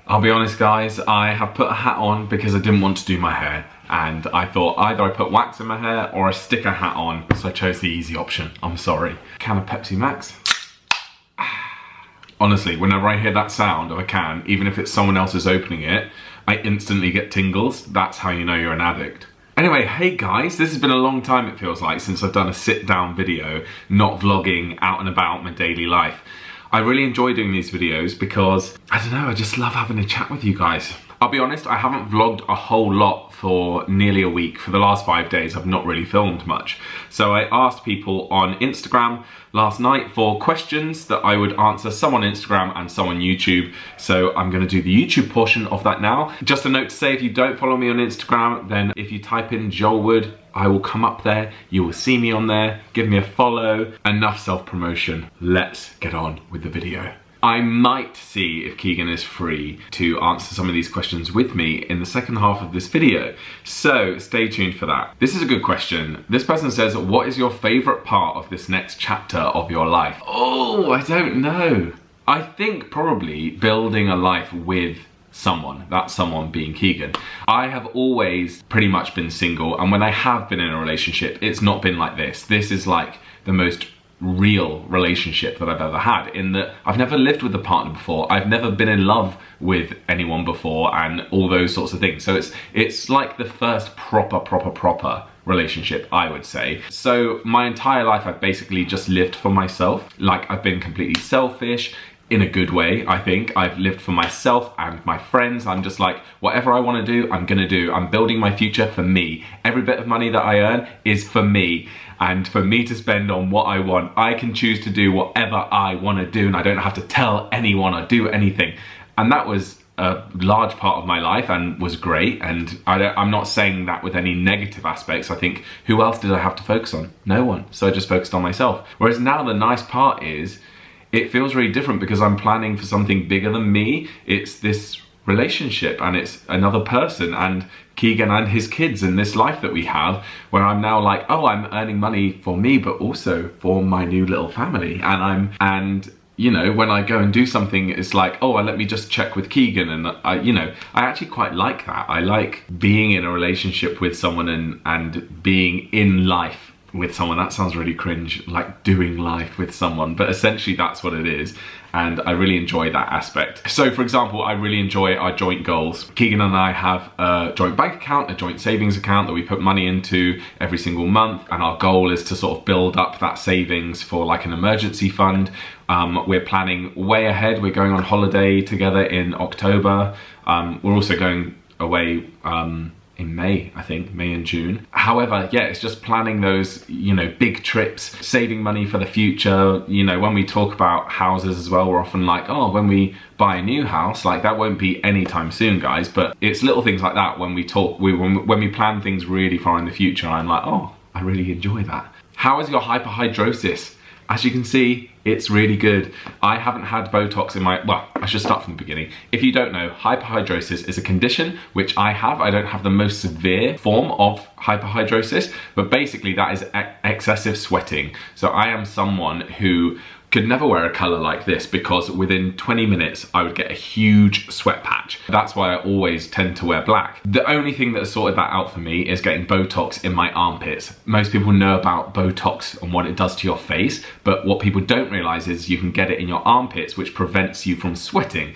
I'll be honest guys, I have put a hat on because I didn't want to do my hair. And I thought either I put wax in my hair or I stick a hat on, so I chose the easy option. I'm sorry. Can of Pepsi Max. Honestly, whenever I hear that sound of a can, even if it's someone else's opening it, I instantly get tingles. That's how you know you're an addict. Anyway, hey guys, this has been a long time it feels like since I've done a sit down video, not vlogging out and about my daily life. I really enjoy doing these videos because, I don't know, I just love having a chat with you guys. I'll be honest, I haven't vlogged a whole lot for nearly a week. For the last 5 days, I've not really filmed much. So I asked people on Instagram last night for questions that I would answer, some on Instagram and some on YouTube. So I'm gonna do the YouTube portion of that now. Just a note to say, if you don't follow me on Instagram, then if you type in Joel Wood, I will come up there, you will see me on there, give me a follow. Enough self-promotion, let's get on with the video. I might see if Keegan is free to answer some of these questions with me in the second half of this video. So stay tuned for that. This is a good question. This person says, what is your favorite part of this next chapter of your life? Oh, I don't know. I think probably building a life with someone, that someone being Keegan. I have always pretty much been single, and when I have been in a relationship, it's not been like this. This is like the most real relationship that I've ever had, in that I've never lived with a partner before, I've never been in love with anyone before, and all those sorts of things. So it's like the first proper relationship, I would say. So my entire life I've basically just lived for myself. Like, I've been completely selfish in a good way. I think I've lived for myself and my friends. I'm just like, whatever I want to do, I'm gonna do. I'm building my future for me. Every bit of money that I earn is for me, and for me to spend on what I want. I can choose to do whatever I want to do, and I don't have to tell anyone or do anything. And that was a large part of my life and was great, and I'm not saying that with any negative aspects. I think, who else did I have to focus on? No one. So I just focused on myself. Whereas now the nice part is, it feels really different because I'm planning for something bigger than me. It's this relationship, and it's another person, and Keegan and his kids, and this life that we have, where I'm now like, oh, I'm earning money for me, but also for my new little family. And you know, when I go and do something, it's like, oh, let me just check with Keegan. And I actually quite like that. I like being in a relationship with someone and being in life with someone. That sounds really cringe, like doing life with someone, but essentially that's what it is, and I really enjoy that aspect. So for example, I really enjoy our joint goals. Keegan and I have a joint bank account, a joint savings account that we put money into every single month, and our goal is to sort of build up that savings for like an emergency fund. We're planning way ahead. We're going on holiday together in October. We're also going away in May, I think, May and June. However, yeah, it's just planning those, you know, big trips, saving money for the future. You know, when we talk about houses as well, we're often like, oh, when we buy a new house, like that won't be anytime soon, guys. But it's little things like that when we talk, when we plan things really far in the future. I'm like, oh, I really enjoy that. How is your hyperhidrosis? As you can see, it's really good. I haven't had Botox in my, well, I should start from the beginning. If you don't know, hyperhidrosis is a condition which I have. I don't have the most severe form of hyperhidrosis, but basically that is excessive sweating. So I am someone who could never wear a color like this, because within 20 minutes I would get a huge sweat patch. That's why I always tend to wear black. The only thing that has sorted that out for me is getting Botox in my armpits. Most people know about Botox and what it does to your face, but what people don't realize is you can get it in your armpits, which prevents you from sweating.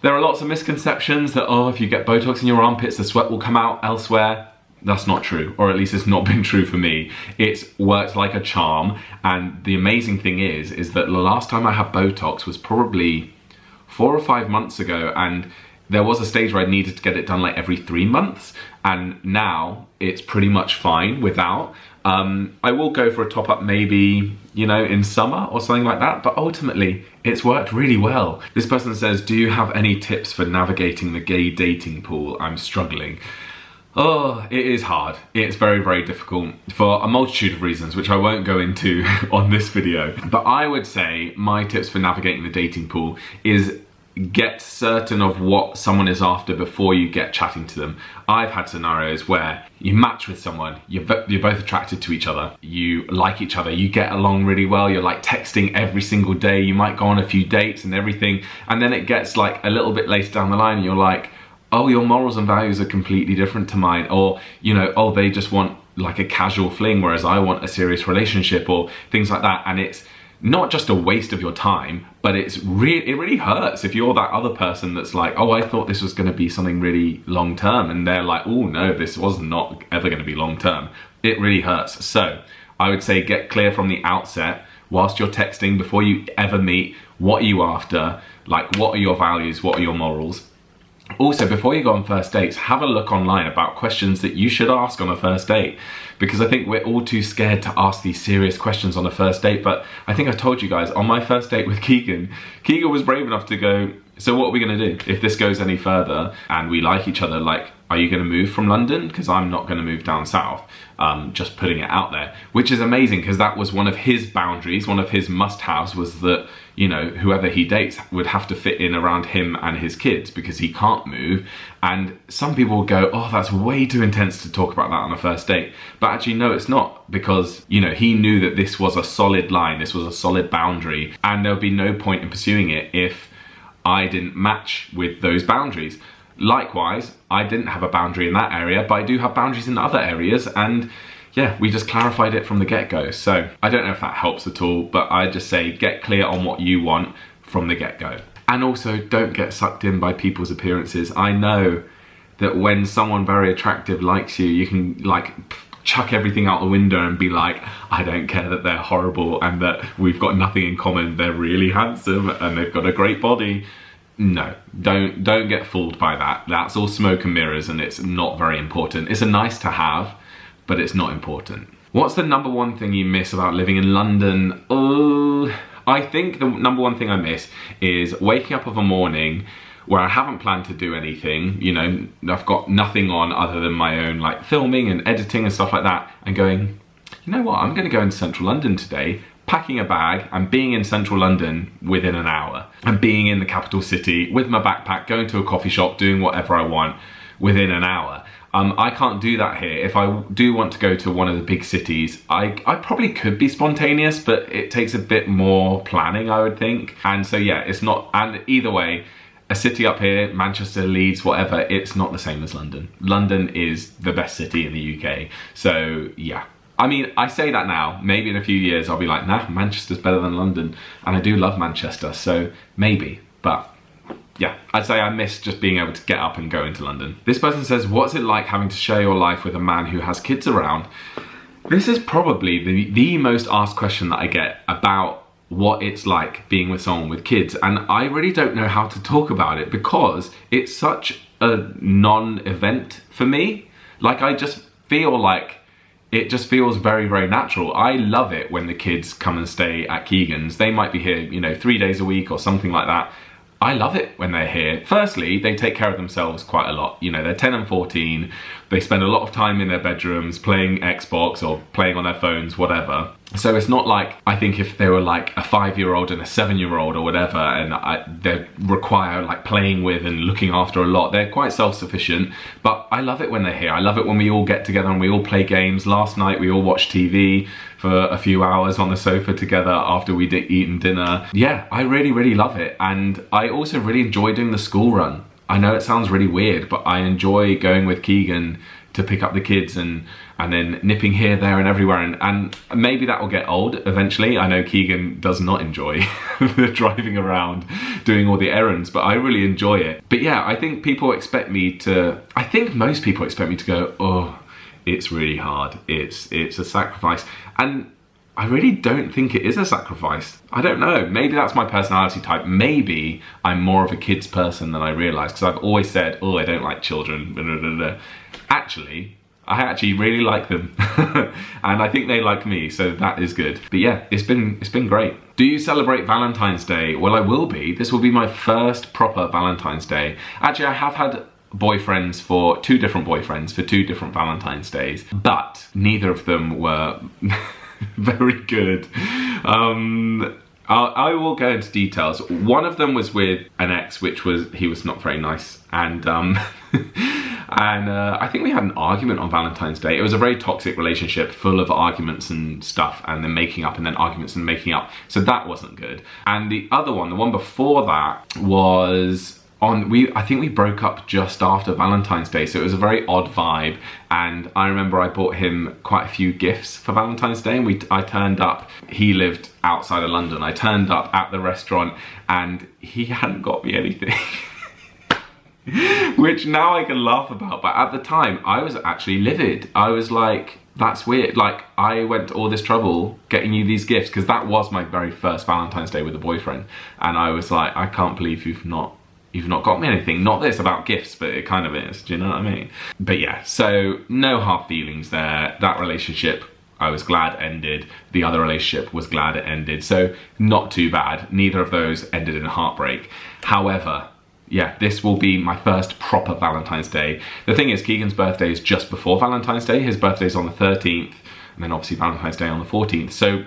There are lots of misconceptions that, oh, if you get Botox in your armpits, the sweat will come out elsewhere. That's not true, or at least it's not been true for me. It's worked like a charm, and the amazing thing is that the last time I had Botox was probably 4 or 5 months ago, and there was a stage where I needed to get it done like every 3 months, and now it's pretty much fine without. I will go for a top-up maybe, you know, in summer or something like that, but ultimately it's worked really well. This person says, do you have any tips for navigating the gay dating pool? I'm struggling. Oh, it is hard. It's very, very difficult for a multitude of reasons, which I won't go into on this video. But I would say my tips for navigating the dating pool is get certain of what someone is after before you get chatting to them. I've had scenarios where you match with someone, you're both attracted to each other, you like each other, you get along really well, you're like texting every single day, you might go on a few dates and everything, and then it gets like a little bit later down the line and you're like, oh, your morals and values are completely different to mine, or, you know, oh, they just want like a casual fling, whereas I want a serious relationship, or things like that. And it's not just a waste of your time, but it really hurts if you're that other person that's like, oh, I thought this was going to be something really long term, and they're like, oh no, this was not ever going to be long term. It really hurts. So I would say get clear from the outset, whilst you're texting, before you ever meet, what are you after, like what are your values, what are your morals. Also, before you go on first dates, have a look online about questions that you should ask on a first date, because I think we're all too scared to ask these serious questions on a first date. But I think I told you guys, on my first date with Keegan was brave enough to go, so what are we going to do if this goes any further and we like each other? Like, are you going to move from London? Because I'm not going to move down south. Just putting it out there, which is amazing, because that was one of his boundaries, one of his must-haves, was that, you know, whoever he dates would have to fit in around him and his kids, because he can't move. And some people will go, oh, that's way too intense to talk about that on a first date. But actually, no, it's not, because, you know, he knew that this was a solid line, this was a solid boundary, and there'll be no point in pursuing it if I didn't match with those boundaries. Likewise, I didn't have a boundary in that area, but I do have boundaries in other areas, and yeah, we just clarified it from the get-go. So I don't know if that helps at all, but I just say get clear on what you want from the get-go. And also, don't get sucked in by people's appearances. I know that when someone very attractive likes you, you can like chuck everything out the window and be like, I don't care that they're horrible and that we've got nothing in common, they're really handsome and they've got a great body. No, don't get fooled by that. That's all smoke and mirrors, and it's not very important. It's a nice to have, but it's not important. What's the number one thing you miss about living in London? Oh, I think the number one thing I miss is waking up of a morning where I haven't planned to do anything, you know, I've got nothing on other than my own like filming and editing and stuff like that, and going, you know what, I'm gonna go into central London today, packing a bag and being in central London within an hour, and being in the capital city with my backpack, going to a coffee shop, doing whatever I want within an hour. I can't do that here. If I do want to go to one of the big cities, I probably could be spontaneous, but it takes a bit more planning, I would think. And so yeah, it's not, and either way, a city up here, Manchester, Leeds, whatever, it's not the same as London. London is the best city in the UK. So yeah. I mean, I say that now, maybe in a few years I'll be like, nah, Manchester's better than London. And I do love Manchester, so maybe, but yeah, I'd say I miss just being able to get up and go into London. This person says, what's it like having to share your life with a man who has kids around? This is probably the most asked question that I get about what it's like being with someone with kids. And I really don't know how to talk about it, because it's such a non-event for me. Like, I just feel like it just feels very, very natural. I love it when the kids come and stay at Keegan's. They might be here, you know, 3 days a week or something like that. I love it when they're here. Firstly, they take care of themselves quite a lot. You know, they're 10 and 14. They spend a lot of time in their bedrooms playing Xbox or playing on their phones, whatever. So it's not like, I think if they were like a 5-year-old and a 7-year-old or whatever, and they require like playing with and looking after a lot, they're quite self-sufficient. But I love it when they're here. I love it when we all get together and we all play games. Last night we all watched TV for a few hours on the sofa together after we'd eaten dinner. Yeah, I really, really love it. And I also really enjoy doing the school run. I know it sounds really weird, but I enjoy going with Keegan to pick up the kids and then nipping here, there and everywhere, and maybe that will get old eventually. I know Keegan does not enjoy the driving around doing all the errands, but I really enjoy it. But yeah, I think people expect me to, I think most people expect me to go, oh, it's really hard, it's a sacrifice. And I really don't think it is a sacrifice. I don't know, maybe that's my personality type. Maybe I'm more of a kids person than I realise, because I've always said, oh, I don't like children, blah, blah, blah, blah. Actually, I actually really like them. And I think they like me, so that is good. But yeah, it's been great. Do you celebrate Valentine's Day? Well, I will be. This will be my first proper Valentine's Day. Actually, I have had boyfriends for two different Valentine's Days, but neither of them were very good. I will go into details. One of them was with an ex, he was not very nice, and I think we had an argument on Valentine's Day. It was a very toxic relationship, full of arguments and stuff, and then making up, and then arguments and making up. So that wasn't good. And the other one, the one before that, was I think we broke up just after Valentine's Day, so it was a very odd vibe. And I remember I bought him quite a few gifts for Valentine's Day, and I turned up. He lived outside of London. I turned up at the restaurant, and he hadn't got me anything. Which now I can laugh about, but at the time I was actually livid. I was like, that's weird. Like, I went to all this trouble getting you these gifts, because that was my very first Valentine's Day with a boyfriend, and I was like, I can't believe you've not got me anything. Not that it's about gifts, but it kind of is, do you know what I mean? But yeah, so no hard feelings there. That relationship, I was glad ended. The other relationship was glad it ended. So not too bad. Neither of those ended in heartbreak. However, yeah, this will be my first proper Valentine's Day. The thing is, Keegan's birthday is just before Valentine's Day. His birthday's on the 13th, and then obviously Valentine's Day on the 14th. So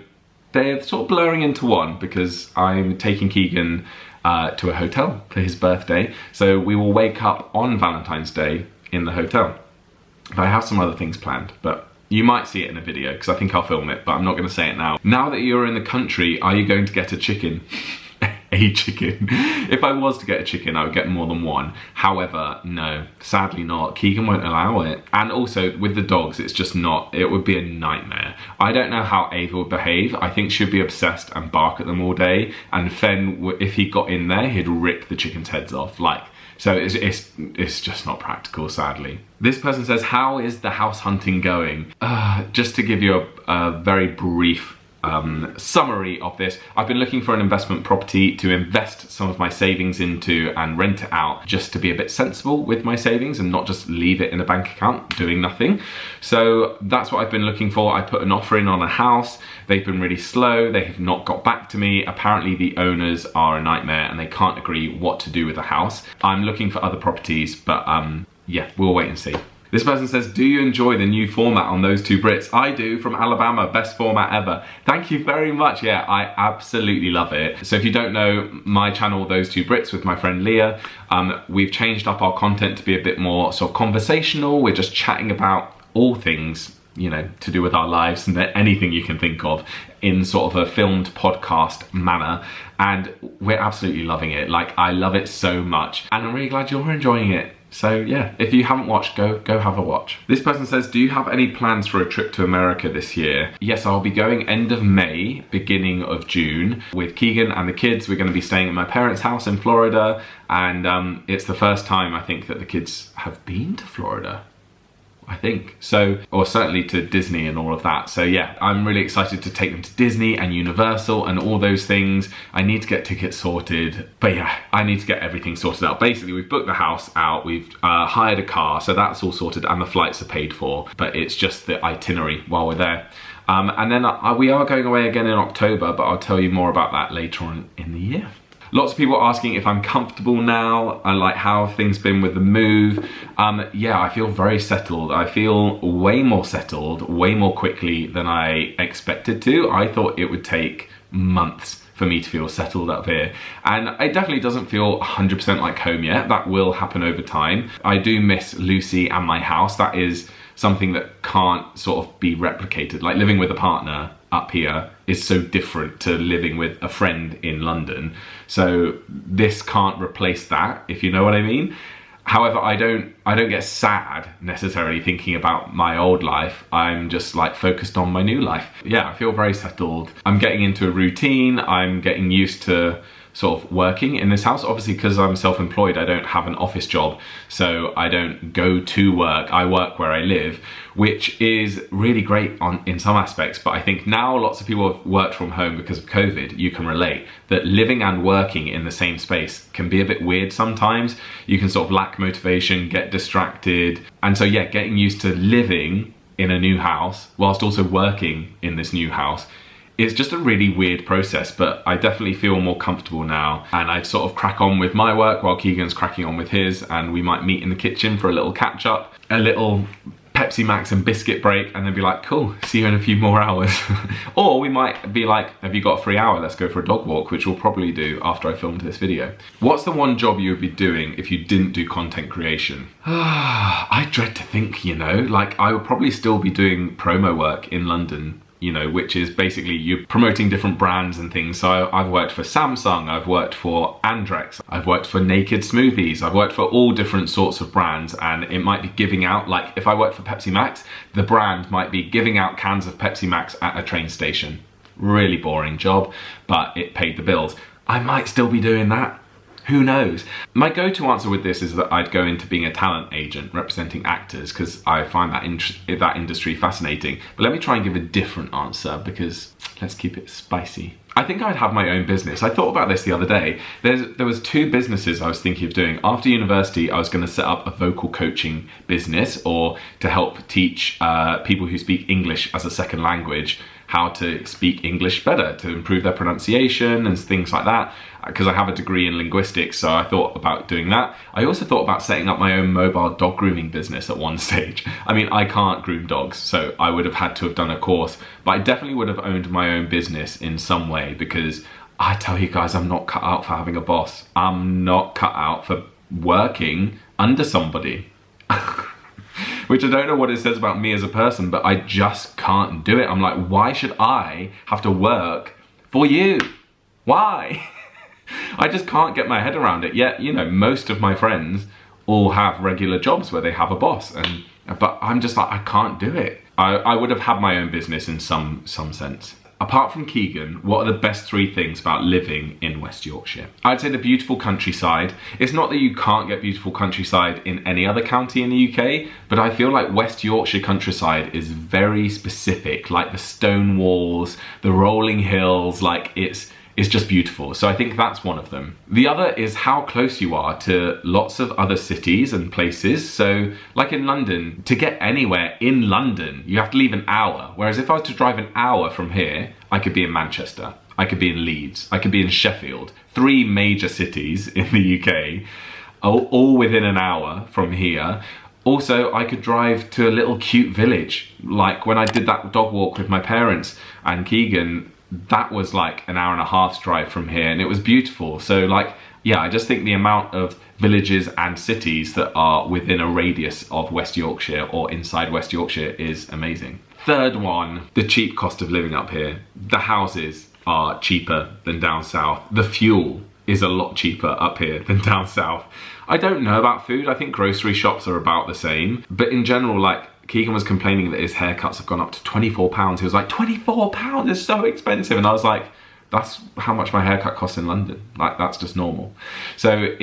they're sort of blurring into one, because I'm taking Keegan to a hotel for his birthday. So we will wake up on Valentine's Day in the hotel. But I have some other things planned, but you might see it in a video, because I think I'll film it, but I'm not going to say it now. Now that you're in the country, are you going to get a chicken? A chicken. If I was to get a chicken, I would get more than one. However, no, sadly not. Keegan won't allow it. And also with the dogs, it's just not, it would be a nightmare. I don't know how Ava would behave. I think she'd be obsessed and bark at them all day. And Fen, if he got in there, he'd rip the chickens' heads off. So it's just not practical, sadly. This person says, how is the house hunting going? Just to give you a very brief summary of this, I've been looking for an investment property to invest some of my savings into and rent it out, just to be a bit sensible with my savings and not just leave it in a bank account doing nothing. So that's what I've been looking for. I put an offer in on a house. They've been really slow. They have not got back to me. Apparently the owners are a nightmare and they can't agree what to do with the house. I'm looking for other properties, but yeah, we'll wait and see. This person says, do you enjoy the new format on Those Two Brits? I do, from Alabama, best format ever. Thank you very much. Yeah, I absolutely love it. So if you don't know my channel, Those Two Brits, with my friend Leah, we've changed up our content to be a bit more sort of conversational. We're just chatting about all things, you know, to do with our lives and anything you can think of in sort of a filmed podcast manner. And we're absolutely loving it. Like, I love it so much. And I'm really glad you're enjoying it. So yeah, if you haven't watched, go have a watch. This person says, do you have any plans for a trip to America this year? Yes, I'll be going end of May, beginning of June, with Keegan and the kids. We're going to be staying at my parents' house in Florida, and it's the first time I think that the kids have been to Florida, I think. So, or certainly to Disney and all of that. So yeah, I'm really excited to take them to Disney and Universal and all those things. I need to get tickets sorted, but yeah, I need to get everything sorted out. Basically, we've booked the house out, we've hired a car, so that's all sorted, and the flights are paid for, but it's just the itinerary while we're there. And then we are going away again in October, but I'll tell you more about that later on in the year. Lots of people asking if I'm comfortable now and like how have things been with the move. Yeah, I feel very settled. I feel way more settled, way more quickly than I expected to. I thought it would take months for me to feel settled up here. And it definitely doesn't feel 100% like home yet. That will happen over time. I do miss Lucy and my house. That is something that can't sort of be replicated. Like living with a partner up here is so different to living with a friend in London. So this can't replace that, if you know what I mean. However, I don't get sad necessarily thinking about my old life. I'm just like focused on my new life. Yeah, I feel very settled. I'm getting into a routine. I'm getting used to sort of working in this house. Obviously, because I'm self-employed, I don't have an office job, so I don't go to work. I work where I live, which is really great in some aspects, but I think now lots of people have worked from home because of COVID. You can relate that living and working in the same space can be a bit weird sometimes. You can sort of lack motivation, get distracted, and so yeah, getting used to living in a new house whilst also working in this new house, it's just a really weird process, but I definitely feel more comfortable now, and I sort of crack on with my work while Keegan's cracking on with his, and we might meet in the kitchen for a little catch up, a little Pepsi Max and biscuit break and then be like, cool, see you in a few more hours. Or we might be like, have you got a free hour? Let's go for a dog walk, which we'll probably do after I filmed this video. What's the one job you would be doing if you didn't do content creation? I dread to think, you know, like I would probably still be doing promo work in London, you know, which is basically you promoting different brands and things. So I've worked for Samsung, I've worked for Andrex, I've worked for Naked Smoothies, I've worked for all different sorts of brands, and it might be giving out, like if I worked for Pepsi Max, the brand might be giving out cans of Pepsi Max at a train station. Really boring job, but it paid the bills. I might still be doing that. Who knows? My go-to answer with this is that I'd go into being a talent agent representing actors because I find that industry fascinating. But let me try and give a different answer because let's keep it spicy. I think I'd have my own business. I thought about this the other day. There was two businesses I was thinking of doing. After university, I was going to set up a vocal coaching business or to help teach people who speak English as a second language how to speak English better, to improve their pronunciation and things like that, because I have a degree in linguistics, so I thought about doing that. I also thought about setting up my own mobile dog grooming business at one stage. I mean, I can't groom dogs, so I would have had to have done a course, but I definitely would have owned my own business in some way, because I tell you guys, I'm not cut out for having a boss. I'm not cut out for working under somebody. Which I don't know what it says about me as a person, but I just can't do it. I'm like, why should I have to work for you? Why? I just can't get my head around it. Yet, you know, most of my friends all have regular jobs where they have a boss, but I'm just like, I can't do it. I would have had my own business in some sense. Apart from Keegan, what are the best three things about living in West Yorkshire? I'd say the beautiful countryside. It's not that you can't get beautiful countryside in any other county in the UK, but I feel like West Yorkshire countryside is very specific, like the stone walls, the rolling hills, like it's just beautiful. So I think that's one of them. The other is how close you are to lots of other cities and places. So like in London, to get anywhere in London, you have to leave an hour. Whereas if I was to drive an hour from here, I could be in Manchester, I could be in Leeds, I could be in Sheffield. 3 major cities in the UK, all within an hour from here. Also, I could drive to a little cute village. Like when I did that dog walk with my parents and Keegan, that was like an hour and a half's drive from here and it was beautiful. So like, yeah, I just think the amount of villages and cities that are within a radius of West Yorkshire or inside West Yorkshire is amazing. Third one, the cheap cost of living up here. The houses are cheaper than down south. The fuel is a lot cheaper up here than down south. I don't know about food. I think grocery shops are about the same, but in general, like, Keegan was complaining that his haircuts have gone up to £24. He was like, £24 is so expensive. And I was like, that's how much my haircut costs in London. Like, that's just normal. So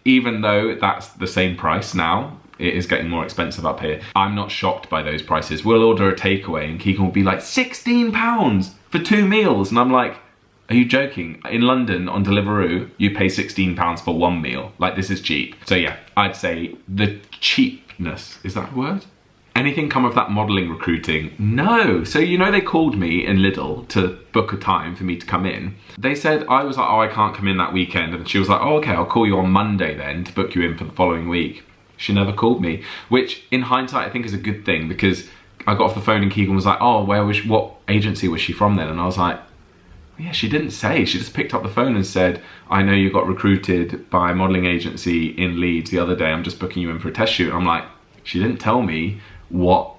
even though that's the same price now, it is getting more expensive up here. I'm not shocked by those prices. We'll order a takeaway and Keegan will be like, £16 for 2 meals. And I'm like, are you joking? In London on Deliveroo, you pay £16 for 1 meal. Like, this is cheap. So yeah, I'd say the cheapness, is that a word? Anything come of that modelling recruiting? No. So, you know, they called me in Lidl to book a time for me to come in. They said, I was like, oh, I can't come in that weekend. And she was like, oh, okay, I'll call you on Monday then to book you in for the following week. She never called me, which in hindsight, I think is a good thing because I got off the phone and Keegan was like, oh, what agency was she from then? And I was like, yeah, she didn't say. She just picked up the phone and said, I know you got recruited by a modelling agency in Leeds the other day. I'm just booking you in for a test shoot. I'm like, she didn't tell me what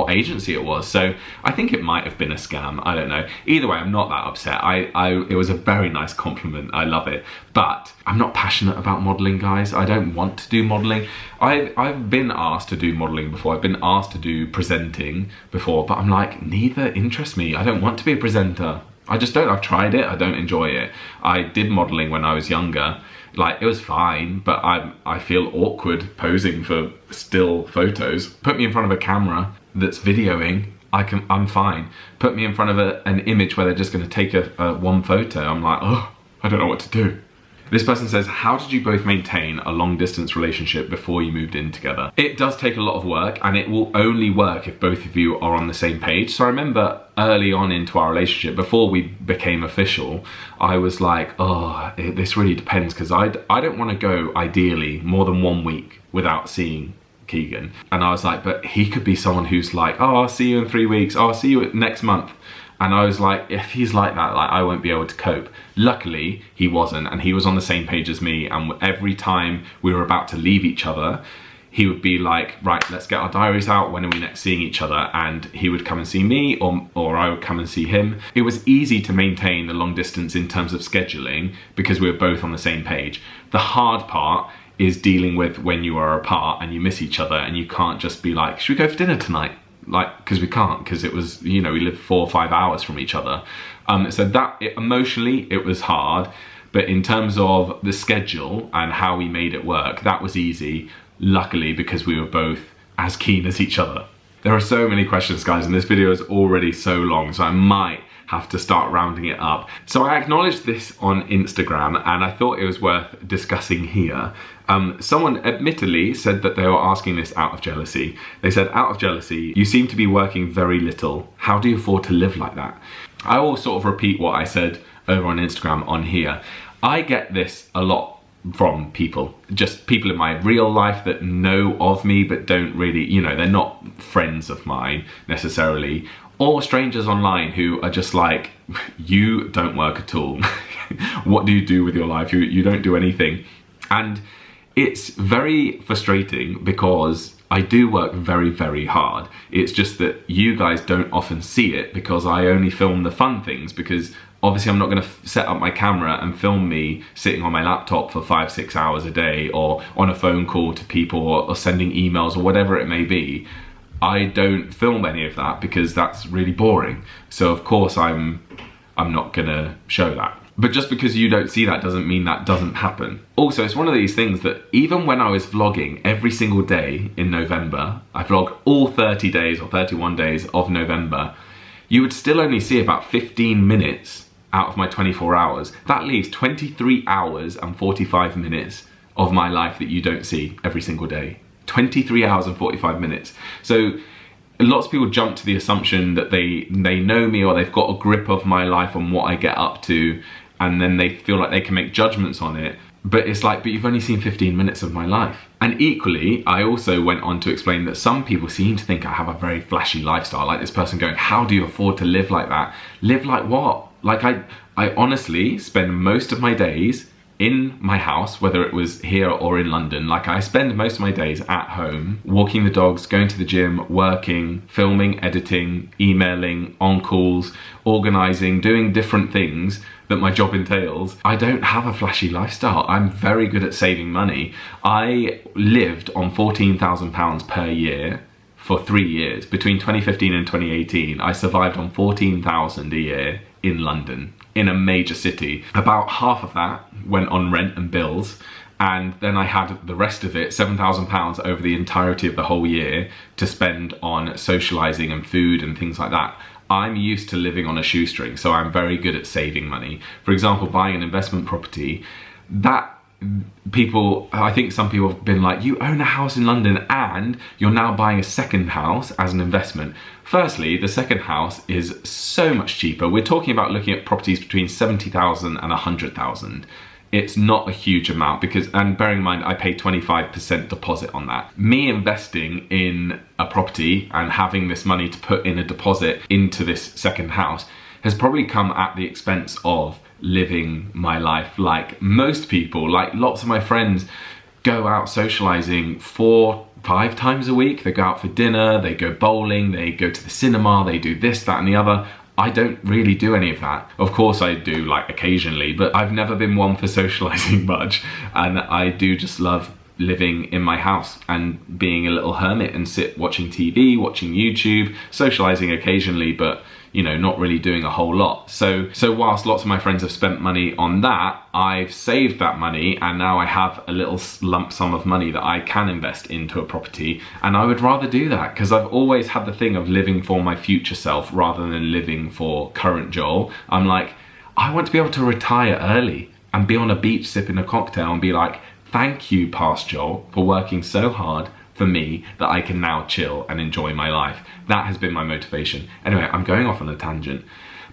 agency it was. So I think it might have been a scam. I don't know. Either way, I'm not that upset. It was a very nice compliment. I love it. But I'm not passionate about modelling, guys. I don't want to do modelling. I've been asked to do modelling before. I've been asked to do presenting before, but I'm like, neither interests me. I don't want to be a presenter. I just don't. I've tried it. I don't enjoy it. I did modelling when I was younger. Like, it was fine, but I feel awkward posing for still photos. Put me in front of a camera that's videoing, I'm fine. Put me in front of an image where they're just gonna take one photo. I'm like, oh, I don't know what to do. This person says, how did you both maintain a long distance relationship before you moved in together? It does take a lot of work and it will only work if both of you are on the same page. So I remember early on into our relationship, before we became official, I was like, oh, this really depends because I don't want to go ideally more than 1 week without seeing Keegan. And I was like, but he could be someone who's like, oh, I'll see you in 3 weeks. Oh, I'll see you next month. And I was like, if he's like that, like, I won't be able to cope. Luckily, he wasn't, and he was on the same page as me. And every time we were about to leave each other, he would be like, right, let's get our diaries out. When are we next seeing each other? And he would come and see me, or I would come and see him. It was easy to maintain the long distance in terms of scheduling because we were both on the same page. The hard part is dealing with when you are apart and you miss each other and you can't just be like, should we go for dinner tonight? Like, because we can't, because it was, you know, we live 4 or 5 hours from each other. So that, emotionally, it was hard. But in terms of the schedule and how we made it work, that was easy, luckily, because we were both as keen as each other. There are so many questions, guys, and this video is already so long, so I might have to start rounding it up. So I acknowledged this on Instagram, and I thought it was worth discussing here. Someone admittedly said that they were asking this out of jealousy. They said, out of jealousy, you seem to be working very little. How do you afford to live like that? I will sort of repeat what I said over on Instagram on here. I get this a lot from people, just people in my real life that know of me but don't really, you know, they're not friends of mine necessarily, or strangers online who are just like, you don't work at all. What do you do with your life? You don't do anything. And it's very frustrating because I do work very, very hard. It's just that you guys don't often see it because I only film the fun things, because obviously I'm not going to set up my camera and film me sitting on my laptop for 5-6 hours a day, or on a phone call to people, or sending emails, or whatever it may be. I don't film any of that because that's really boring. So of course I'm not gonna show that. But just because you don't see that doesn't mean that doesn't happen. Also, it's one of these things that even when I was vlogging every single day in November, I vlogged all 30 days or 31 days of November, you would still only see about 15 minutes out of my 24 hours. That leaves 23 hours and 45 minutes of my life that you don't see every single day. 23 hours and 45 minutes. So lots of people jump to the assumption that they know me, or they've got a grip of my life and what I get up to, and then they feel like they can make judgments on it. But it's like, but you've only seen 15 minutes of my life. And equally, I also went on to explain that some people seem to think I have a very flashy lifestyle. Like this person going, how do you afford to live like that? Live like what? Like I honestly spend most of my days in my house, whether it was here or in London. Like I spend most of my days at home, walking the dogs, going to the gym, working, filming, editing, emailing, on calls, organising, doing different things that my job entails. I don't have a flashy lifestyle. I'm very good at saving money. I lived on £14,000 per year for 3 years. Between 2015 and 2018, I survived on 14,000 a year in London, in a major city. About half of that went on rent and bills, and then I had the rest of it, £7,000 over the entirety of the whole year, to spend on socialising and food and things like that. I'm used to living on a shoestring, so I'm very good at saving money. For example, buying an investment property, that people, I think some people have been like, you own a house in London and you're now buying a second house as an investment. Firstly, the second house is so much cheaper. We're talking about looking at properties between 70,000 and 100,000. It's not a huge amount because, and bearing in mind, I pay 25% deposit on that. Me investing in a property and having this money to put in a deposit into this second house has probably come at the expense of living my life like most people. Like lots of my friends go out socializing 4-5 times a week. They go out for dinner, they go bowling, they go to the cinema, they do this, that and the other. I don't really do any of that. Of course I do, like occasionally, but I've never been one for socializing much, and I do just love living in my house and being a little hermit and sit watching TV, watching YouTube, socializing occasionally, but you know, not really doing a whole lot. So whilst lots of my friends have spent money on that, I've saved that money, and now I have a little lump sum of money that I can invest into a property, and I would rather do that because I've always had the thing of living for my future self rather than living for current Joel. I'm like, I want to be able to retire early and be on a beach sipping a cocktail and be like, thank you, past Joel, for working so hard for me that I can now chill and enjoy my life. That has been my motivation. Anyway, I'm going off on a tangent.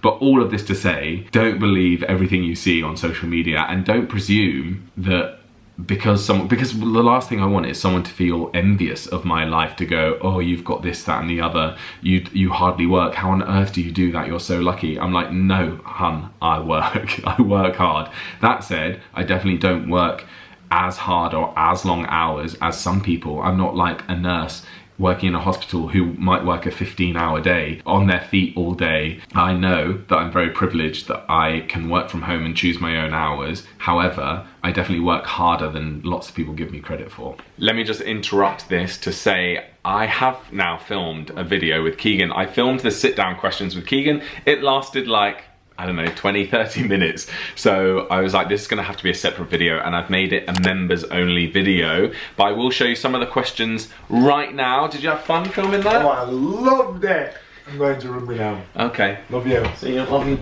But all of this to say, don't believe everything you see on social media, and don't presume that because the last thing I want is someone to feel envious of my life, to go, oh, you've got this, that and the other, you hardly work, how on earth do you do that, you're so lucky. I'm like, no hun, I work. I work hard. That said, I definitely don't work as hard or as long hours as some people. I'm not like a nurse working in a hospital who might work a 15-hour day on their feet all day. I know that I'm very privileged that I can work from home and choose my own hours. However, I definitely work harder than lots of people give me credit for. Let me just interrupt this to say I have now filmed a video with Keegan. I filmed the sit-down questions with Keegan. It lasted like, I don't know, 20-30 minutes. So I was like, this is gonna have to be a separate video, and I've made it a members only video. But I will show you some of the questions right now. Did you have fun filming that? Oh, I loved it. I'm going to rugby now. Okay. Love you. See you, love you.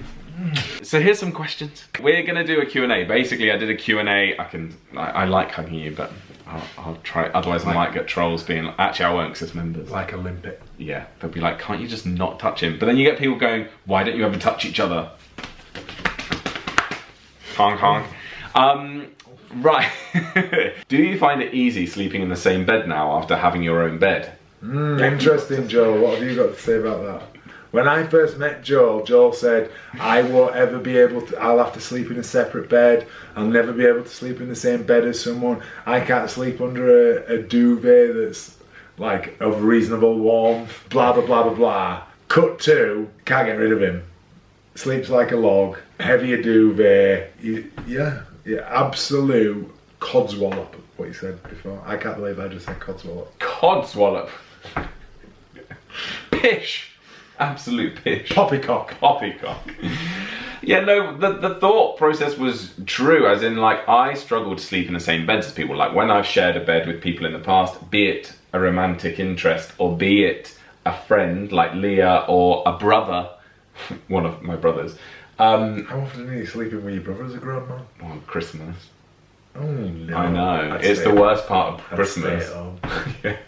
So here's some questions. We're gonna do a Q&A. Basically, I did a Q&A. I like hugging you, but I'll try. Otherwise, I might get trolls being like, actually, I won't, because it's members. Like a limpet. Yeah, they'll be like, can't you just not touch him? But then you get people going, why don't you ever touch each other? Honk honk. Right. Do you find it easy sleeping in the same bed now after having your own bed? Interesting, Joel. What have you got to say about that? When I first met Joel, Joel said, I won't ever be able to, I'll have to sleep in a separate bed. I'll never be able to sleep in the same bed as someone. I can't sleep under a duvet that's like of reasonable warmth. Blah, blah, blah, blah, blah. Cut to, can't get rid of him. Sleeps like a log. Heavier duvet. Yeah, absolute codswallop, what you said before. I can't believe I just said codswallop. Codswallop. Pish. Absolute pish. Poppycock. Poppycock. Yeah, no, the thought process was true, as in, like, I struggle to sleep in the same bed as people. Like, when I've shared a bed with people in the past, be it a romantic interest, or be it a friend, like Leah, or a brother, one of my brothers. How often are you sleeping with your brother as a grown man? On Christmas. Oh no. I know, it's the worst part of Christmas. Yeah.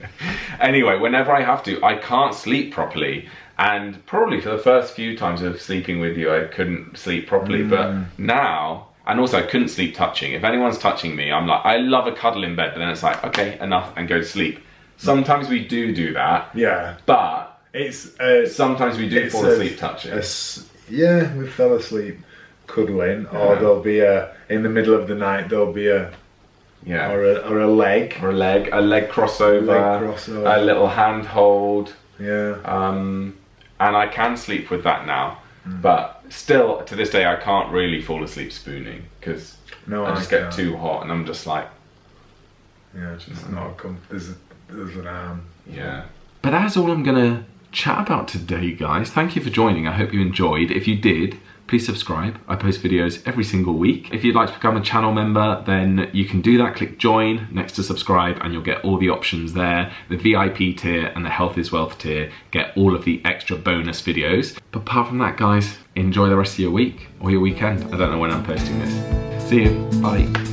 Anyway, whenever I have to, I can't sleep properly. And probably for the first few times of sleeping with you, I couldn't sleep properly. But now, and also I couldn't sleep touching. If anyone's touching me, I'm like, I love a cuddle in bed, but then it's like, okay, enough, and go to sleep. Sometimes we do that. Yeah. But it's sometimes we do fall asleep touching. Yeah, we fell asleep cuddling, or there'll be in the middle of the night, there'll be or a leg. Or a leg crossover. A little handhold. Yeah. And I can sleep with that now, but still, to this day, I can't really fall asleep spooning, because I just get too hot, and I'm just like... Yeah, it's just not there's an arm. Yeah. But that's all I'm gonna chat about today, guys. Thank you for joining. I hope you enjoyed. If you did, please subscribe. I post videos every single week. If you'd like to become a channel member, then you can do that. Click join next to subscribe, and you'll get all the options there. The VIP tier and the Health is Wealth tier get all of the extra bonus videos. But apart from that, guys, enjoy the rest of your week or your weekend. I don't know when I'm posting this. See you. Bye.